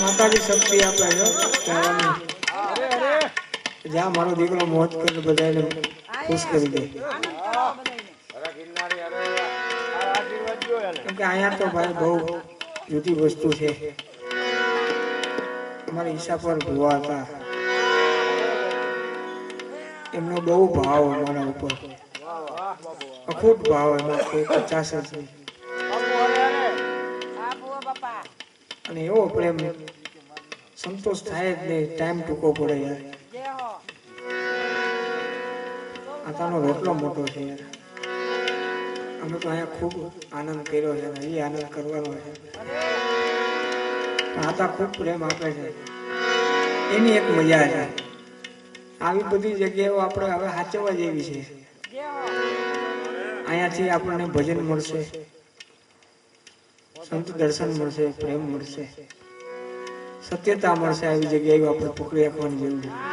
માતાજી શક્તિ આપે છે જ્યાં મારો દીકરો મોજ કરીને બધાને ખુશ કરી દે કેમ કે અહીંયા તો ભાઈ બહુ જુદી વસ્તુ છે અમારા ઈશા પર ભુવા હતા એમનો બહુ ભાવ અમારા ઉપર અખૂટ ભાવ એમાં કોઈ 50 જ નહીં અને એવો પ્રેમ સંતોષ થાય જ નહીં ટાઈમ ટૂંકો પડે યાર આતાનો રોટલો મોટો છે યાર અમે તો અહીંયા ખૂબ આનંદ કર્યો છે એ આનંદ કરવાનો છે આતા ખૂબ પ્રેમ આપે છે એની એક મજા છે આવી બધી જગ્યાઓ આપણે હવે સાચવવા જેવી છે અહીંયાથી આપણને ભજન મળશે સંત દર્શન મળશે પ્રેમ મળશે સત્યતા મળશે આવી જગ્યાએ આપણે પકડી રાખવાની જરૂર છે